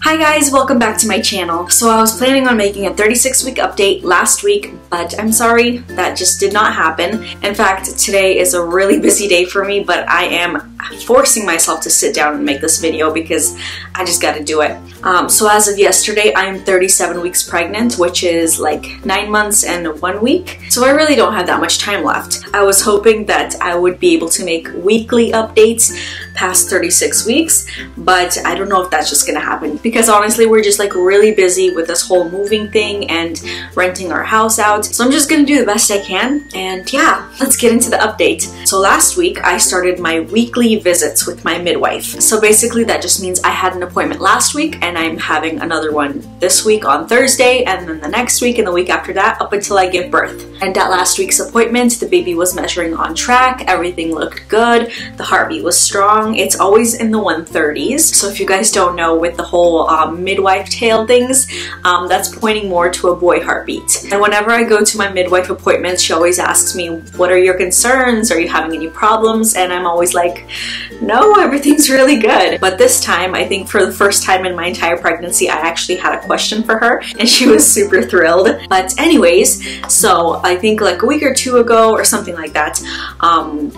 Hi guys, welcome back to my channel. So I was planning on making a 36-week update last week, but I'm sorry, that just did not happen. In fact, today is a really busy day for me, but I am forcing myself to sit down and make this video because I just gotta do it. So as of yesterday, I'm 37 weeks pregnant, which is like 9 months and 1 week. So I really don't have that much time left. I was hoping that I would be able to make weekly updates past 36 weeks, but I don't know if that's just gonna happen because honestly we're just like really busy with this whole moving thing and renting our house out. So I'm just gonna do the best I can, and yeah, let's get into the update. So last week I started my weekly visits with my midwife. So basically that just means I had an appointment last week and I'm having another one this week on Thursday, and then the next week and the week after that up until I give birth. And at last week's appointment, the baby was measuring on track, everything looked good, the heartbeat was strong. It's always in the 130s. So if you guys don't know, with the whole midwife tale things, that's pointing more to a boy heartbeat. And whenever I go to my midwife appointments, she always asks me, what are your concerns? Are you having any problems? And I'm always like, no, everything's really good. But this time, I think for the first time in my entire pregnancy, I actually had a question for her and she was super thrilled. But anyways, so I think like a week or two ago or something like that,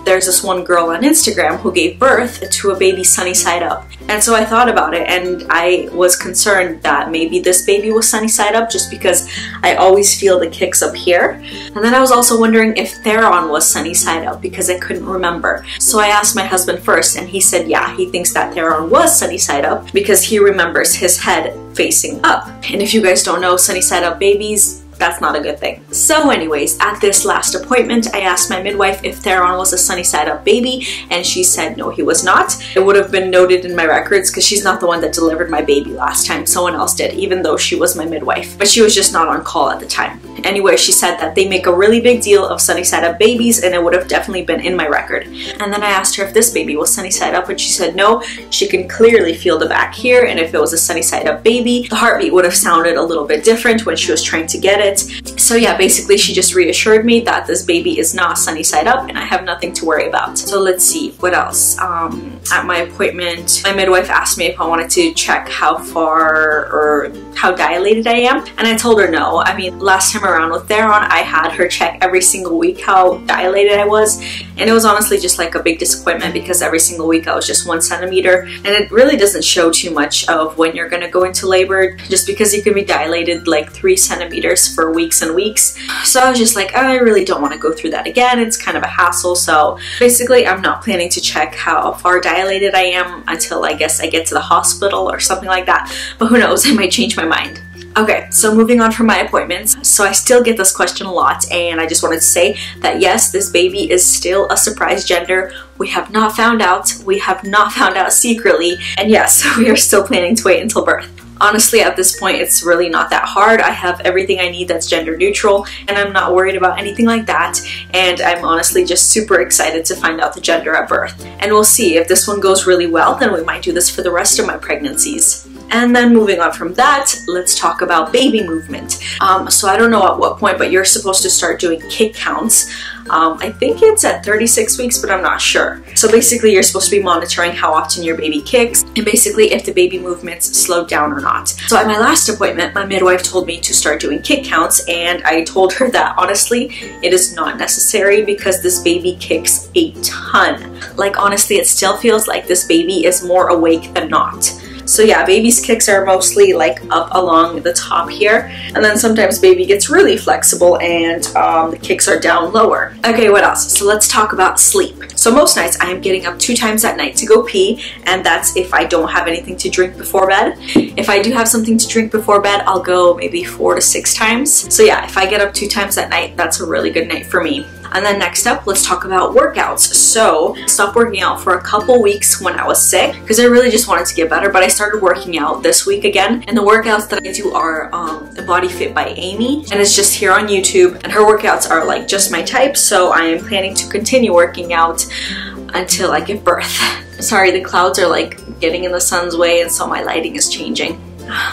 there's this one girl on Instagram who gave birth to a baby sunny side up. And so I thought about it and I was concerned that maybe this baby was sunny side up just because I always feel the kicks up here. And then I was also wondering if Theron was sunny side up because I couldn't remember. So I asked my husband first and he said yeah, he thinks that Theron was sunny side up because he remembers his head facing up. And if you guys don't know, sunny side up babies, that's not a good thing. So anyways, at this last appointment, I asked my midwife if Theron was a sunny side up baby, and she said no, he was not. It would have been noted in my records because she's not the one that delivered my baby last time. Someone else did, even though she was my midwife. But she was just not on call at the time. Anyway, she said that they make a really big deal of sunny side up babies, and it would have definitely been in my record. And then I asked her if this baby was sunny side up, and she said no, she can clearly feel the back here, and if it was a sunny side up baby, the heartbeat would have sounded a little bit different when she was trying to get it. So yeah, basically she just reassured me that this baby is not sunny side up and I have nothing to worry about. So let's see, what else? At my appointment, my midwife asked me if I wanted to check how far or how dilated I am, and I told her no. I mean, last time around with Theron, I had her check every single week how dilated I was, and it was honestly just like a big disappointment because every single week I was just 1 centimeter, and it really doesn't show too much of when you're gonna go into labor just because you can be dilated like 3 centimeters for weeks and weeks. So I was just like, I really don't want to go through that again. It's kind of a hassle. So basically I'm not planning to check how far dilated I am until I guess I get to the hospital or something like that, but who knows, I might change my mind. Okay, so moving on from my appointments. So I still get this question a lot, and I just wanted to say that yes, this baby is still a surprise gender. We have not found out. We have not found out secretly, and yes, we are still planning to wait until birth. Honestly, at this point, it's really not that hard. I have everything I need that's gender neutral, and I'm not worried about anything like that. And I'm honestly just super excited to find out the gender at birth. And we'll see. If this one goes really well, then we might do this for the rest of my pregnancies. And then moving on from that, let's talk about baby movement. So I don't know at what point, but you're supposed to start doing kick counts. I think it's at 36 weeks, but I'm not sure. So basically you're supposed to be monitoring how often your baby kicks and basically if the baby movements slow down or not. So at my last appointment, my midwife told me to start doing kick counts, and I told her that honestly, it is not necessary because this baby kicks a ton. Like honestly, it still feels like this baby is more awake than not. So yeah, baby's kicks are mostly like up along the top here, and then sometimes baby gets really flexible and the kicks are down lower. Okay, what else? So let's talk about sleep. So most nights I am getting up 2 times at night to go pee, and that's if I don't have anything to drink before bed. If I do have something to drink before bed, I'll go maybe 4 to 6 times. So yeah, if I get up 2 times at night, that's a really good night for me. And then next up, let's talk about workouts. So I stopped working out for a couple weeks when I was sick because I really just wanted to get better, but I started working out this week again. And the workouts that I do are Body Fit by Amy, and it's just here on YouTube. And her workouts are like just my type, so I am planning to continue working out until I give birth. Sorry, the clouds are like getting in the sun's way, and so my lighting is changing.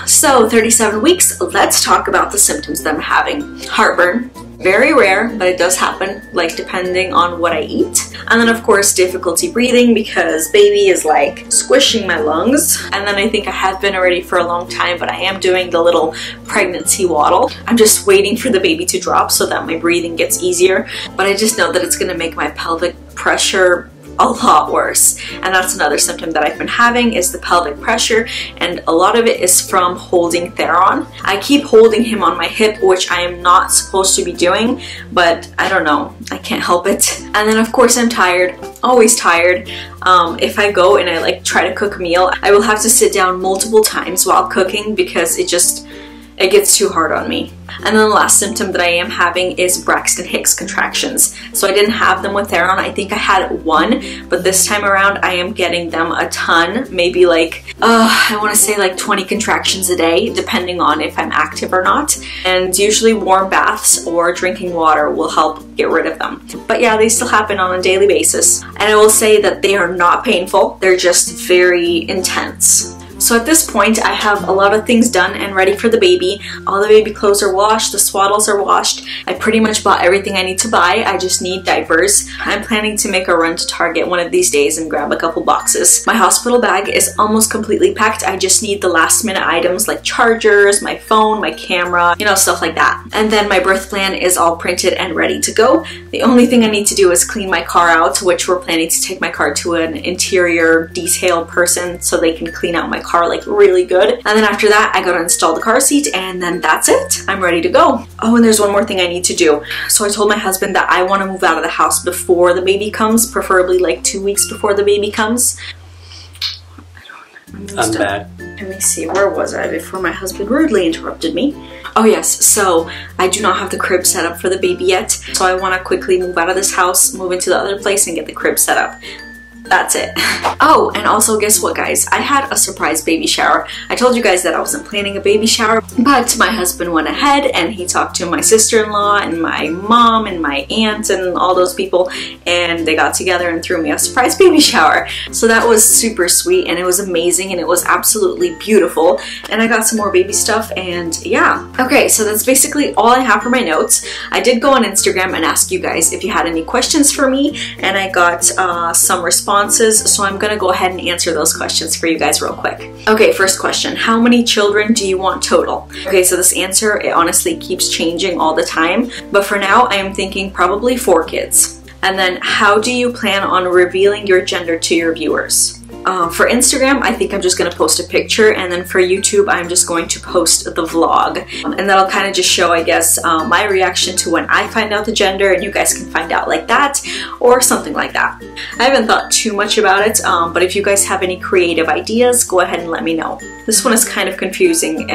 So 37 weeks, let's talk about the symptoms that I'm having. Heartburn, Very rare, but it does happen, like depending on what I eat. And then of course difficulty breathing because baby is like squishing my lungs. And then I think I have been already for a long time, but I am doing the little pregnancy waddle. I'm just waiting for the baby to drop so that my breathing gets easier. But I just know that it's gonna make my pelvic pressure a lot worse, and that's another symptom that I've been having is the pelvic pressure, and a lot of it is from holding Theron. I keep holding him on my hip, which I am not supposed to be doing, but I don't know, I can't help it. And then of course I'm tired, always tired. If I go and I like try to cook a meal, I will have to sit down multiple times while cooking because it gets too hard on me. And then the last symptom that I am having is Braxton Hicks contractions. So I didn't have them with Theron. I think I had one, but this time around I am getting them a ton. Maybe like, I want to say like 20 contractions a day, depending on if I'm active or not. And usually warm baths or drinking water will help get rid of them. But yeah, they still happen on a daily basis. And I will say that they are not painful. They're just very intense. So at this point, I have a lot of things done and ready for the baby. All the baby clothes are washed, the swaddles are washed. I pretty much bought everything I need to buy. I just need diapers. I'm planning to make a run to Target one of these days and grab a couple boxes. My hospital bag is almost completely packed. I just need the last minute items like chargers, my phone, my camera, you know, stuff like that. And then my birth plan is all printed and ready to go. The only thing I need to do is clean my car out, which we're planning to take my car to an interior detail person so they can clean out my car like really good. And then after that I gotta install the car seat, and then that's it. I'm ready to go. Oh, and there's one more thing I need to do. So I told my husband that I want to move out of the house before the baby comes, preferably like 2 weeks before the baby comes. I'm back. Let me see, where was I before my husband rudely interrupted me? Oh yes, so I do not have the crib set up for the baby yet, so I want to quickly move out of this house, move into the other place, and get the crib set up. That's it. Oh, and also guess what, guys? I had a surprise baby shower. I told you guys that I wasn't planning a baby shower, but my husband went ahead and he talked to my sister-in-law and my mom and my aunt and all those people, and they got together and threw me a surprise baby shower. So that was super sweet, and it was amazing, and it was absolutely beautiful. And I got some more baby stuff, and yeah. Okay, so that's basically all I have for my notes. I did go on Instagram and ask you guys if you had any questions for me, and I got some responses, so I'm gonna go ahead and answer those questions for you guys real quick. Okay, first question, how many children do you want total? Okay, so this answer, it honestly keeps changing all the time, but for now I am thinking probably 4 kids. And then how do you plan on revealing your gender to your viewers? For Instagram, I think I'm just going to post a picture, and then for YouTube, I'm just going to post the vlog. And that'll kind of just show, I guess, my reaction to when I find out the gender, and you guys can find out like that, or something like that. I haven't thought too much about it, but if you guys have any creative ideas, go ahead and let me know. This one is kind of confusing.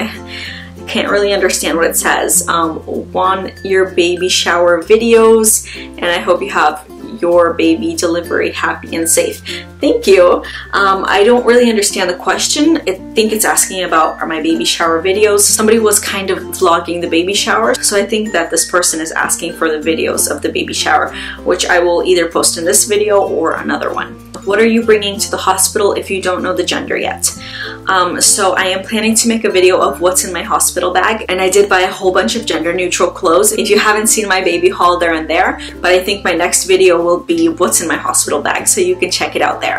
Can't really understand what it says. Want your baby shower videos, and I hope you have your baby delivery happy and safe. Thank you. I don't really understand the question. I think it's asking about my baby shower videos. Somebody was kind of vlogging the baby shower, so I think that this person is asking for the videos of the baby shower, which I will either post in this video or another one. What are you bringing to the hospital if you don't know the gender yet? So I am planning to make a video of what's in my hospital bag, and I did buy a whole bunch of gender neutral clothes. If you haven't seen my baby haul, they're in there, but I think my next video will be what's in my hospital bag, so you can check it out there.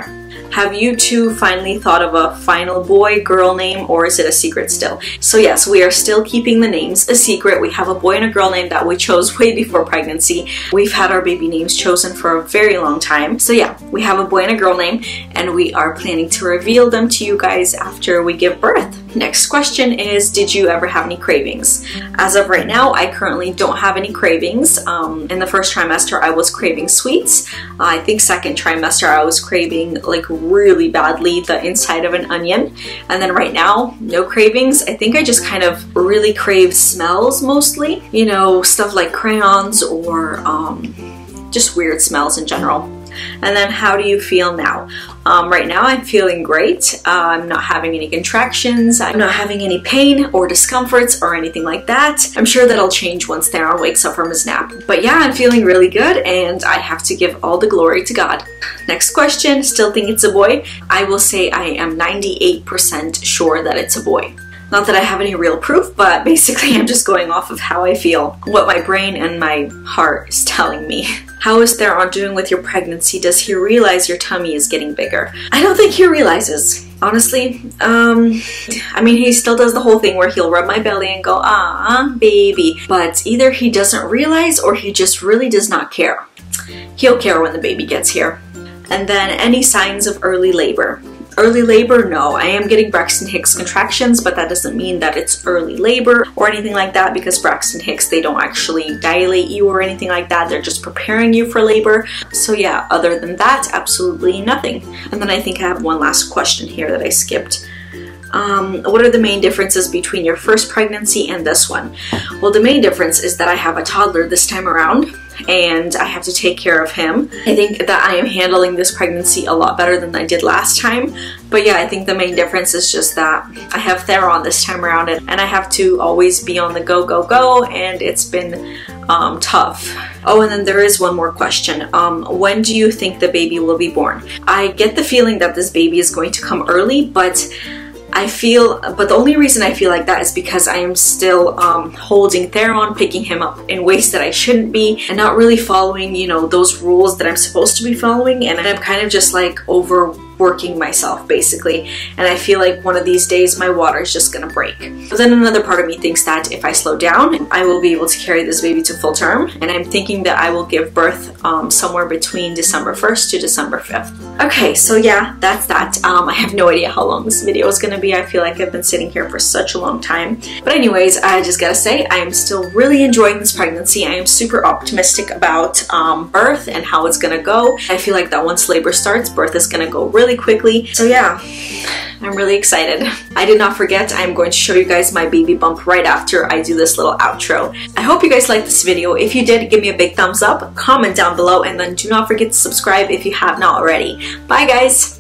Have you two finally thought of a final boy-girl name, or is it a secret still? So yes, we are still keeping the names a secret. We have a boy and a girl name that we chose way before pregnancy. We've had our baby names chosen for a very long time. So yeah, we have a boy and a girl name, and we are planning to reveal them to you guys after we give birth. Next question is, did you ever have any cravings? As of right now, I currently don't have any cravings. In the first trimester, I was craving sweets. I think second trimester, I was craving like really badly the inside of an onion. And then right now, no cravings. I think I just kind of really crave smells mostly. You know, stuff like crayons or just weird smells in general. And then how do you feel now? Right now I'm feeling great. I'm not having any contractions. I'm not having any pain or discomforts or anything like that. I'm sure that'll change once Theron wakes up from his nap. But yeah, I'm feeling really good, and I have to give all the glory to God. Next question, still think it's a boy? I will say I am 98% sure that it's a boy. Not that I have any real proof, but basically I'm just going off of how I feel, what my brain and my heart is telling me. How is Theron doing with your pregnancy? Does he realize your tummy is getting bigger? I don't think he realizes. Honestly, I mean, he still does the whole thing where he'll rub my belly and go, ah, baby. But either he doesn't realize or he just really does not care. He'll care when the baby gets here. And then any signs of early labor? Early labor, no. I am getting Braxton Hicks contractions, but that doesn't mean that it's early labor or anything like that, because Braxton Hicks, they don't actually dilate you or anything like that. They're just preparing you for labor. So yeah, other than that, absolutely nothing. And then I think I have one last question here that I skipped. What are the main differences between your first pregnancy and this one? Well, the main difference is that I have a toddler this time around, and I have to take care of him. I think that I am handling this pregnancy a lot better than I did last time. But yeah, I think the main difference is just that I have Theron this time around, and I have to always be on the go, go, go, and it's been tough. Oh, and then there is one more question. When do you think the baby will be born? I get the feeling that this baby is going to come early, but the only reason I feel like that is because I am still holding Theron, picking him up in ways that I shouldn't be, and not really following, you know, those rules that I'm supposed to be following, and I'm kind of just like overworking myself basically, and I feel like one of these days my water is just gonna break. But then another part of me thinks that if I slow down, I will be able to carry this baby to full term, and I'm thinking that I will give birth somewhere between December 1st to December 5th. Okay, so yeah, that's that. I have no idea how long this video is gonna be. I feel like I've been sitting here for such a long time. But anyways, I just gotta say, I am still really enjoying this pregnancy. I am super optimistic about birth and how it's gonna go. I feel like that once labor starts, birth is gonna go really quickly. So yeah, I'm really excited. I did not forget, I'm going to show you guys my baby bump right after I do this little outro. I hope you guys liked this video. If you did, give me a big thumbs up, comment down below, and then do not forget to subscribe if you have not already. Bye guys!